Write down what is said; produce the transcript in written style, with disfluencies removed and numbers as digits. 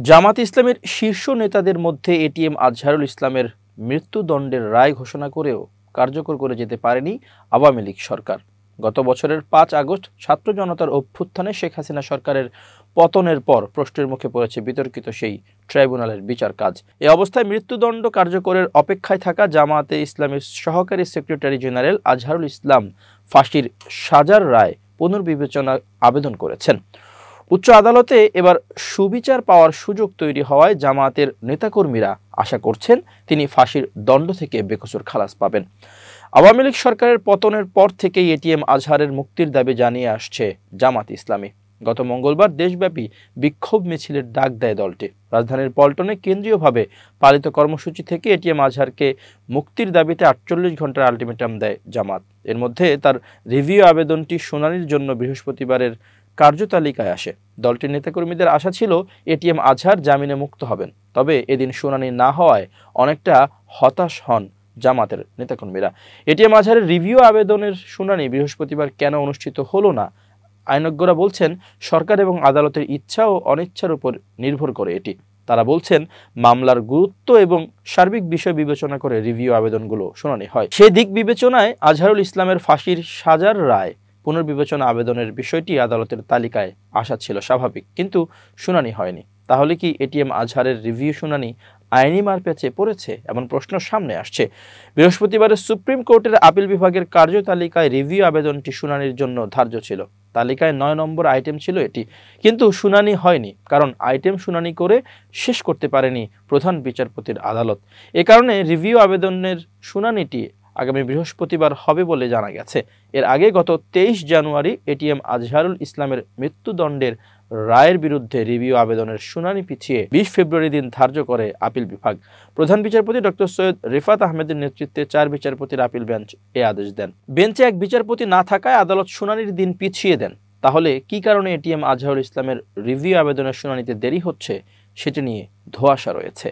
জামাত ইসলামের শীর্ষ নেতাদের মধ্যে এটিএম আজহারুল ইসলামের মৃত্যুদণ্ডের রায় ঘোষণা করেও কার্যকর করে যেতে পারেনি আওয়ামী লীগ সরকার। গত বছরের ৫ আগস্ট ছাত্র জনতার অভ্যুত্থানে শেখ হাসিনা সরকারের পতনের পর প্রশ্নের মুখে পড়েছে বিতর্কিত সেই ট্রাইব্যুনালের বিচার কাজ। এ অবস্থায় মৃত্যুদণ্ড কার্যকরের অপেক্ষায় থাকা জামায়াতে ইসলামের সহকারী সেক্রেটারি জেনারেল আজহারুল ইসলাম ফাঁসির সাজার রায় পুনর্বিবেচনা আবেদন করেছেন। উচ্চ আদালতে এবার সুবিচার পাওয়ার সুযোগ তৈরি হওয়ায় জামায়াতের নেতাকর্মীরা আশা করছেন তিনি ফাঁসির দণ্ড থেকে বেকসুর খালাস পাবেন। আওয়ামী লীগ সরকারের পতনের পর থেকেই এটিএম আজহারের মুক্তির দাবি জানিয়ে আসছে জামাত ইসলামী। গত মঙ্গলবার দেশব্যাপী বিক্ষোভ মিছিলের ডাক দেয় দলটি। রাজধানীর পল্টনে কেন্দ্রীয়ভাবে পালিত কর্মসূচি থেকে এটিএম আজহারকে মুক্তির দাবিতে ৪৮ ঘন্টার আলটিমেটাম দেয় জামাত। এর মধ্যে তার রিভিউ আবেদনটি শুনানির জন্য বৃহস্পতিবারের কার্যতালিকায় আসে। দলটির নেতাকর্মীদের আশা ছিল এটিএম আজহার জামিনে মুক্ত হবেন, তবে এদিন শুনানি না হওয়ায় অনেকটা হতাশ হন জামাতের নেতাকর্মীরা। এটিএম আজহারের রিভিউ আবেদনের শুনানি বৃহস্পতিবার কেন অনুষ্ঠিত হলো না, আইনজ্ঞরা বলছেন সরকার এবং আদালতের ইচ্ছা ও অনিচ্ছার উপর নির্ভর করে এটি। তারা বলছেন মামলার গুরুত্ব এবং সার্বিক বিষয় বিবেচনা করে রিভিউ আবেদনগুলো শুনানি হয়। সেই দিক বিবেচনায় আজহারুল ইসলামের ফাঁসির সাজার রায় পুনর্বিবেচনা আবেদনের বিষয়টি আদালতের তালিকায় আসা ছিল স্বাভাবিক, কিন্তু শুনানি হয়নি। তাহলে কি এটিএম আজহারের রিভিউ শুনানি আইনি মারপ্যাচে পড়েছে? এমন প্রশ্ন সামনে আসছে। বৃহস্পতিবারের সুপ্রিম কোর্টের আপিল বিভাগের কার্যতালিকায় রিভিউ আবেদনটি শুনানির জন্য ধার্য ছিল। তালিকায় ৯ নম্বর আইটেম ছিল এটি, কিন্তু শুনানি হয়নি, কারণ আইটেম শুনানি করে শেষ করতে পারেনি প্রধান বিচারপতির আদালত। এ কারণে রিভিউ আবেদনের শুনানিটি আগামী বৃহস্পতিবার হবে বলে জানা গেছে। এর আগে গত ২৩ জানুয়ারি এটিএম আজহারুল ইসলামের মৃত্যুদণ্ডের রায়ের বিরুদ্ধে রিভিউ আবেদনের শুনানি পিছিয়ে ২০ ফেব্রুয়ারি দিন ধার্য করে আপিল বিভাগ। প্রধান বিচারপতি ডক্টর সৈয়দ রিফাত আহমেদের নেতৃত্বে ৪ বিচারপতির আপিল বেঞ্চ এ আদেশ দেন। বেঞ্চে এক বিচারপতি না থাকায় আদালত শুনানির দিন পিছিয়ে দেন। তাহলে কি কারণে এটিএম আজহারুল ইসলামের রিভিউ আবেদনের শুনানিতে দেরি হচ্ছে, সেটি নিয়ে ধোঁয়াশা রয়েছে।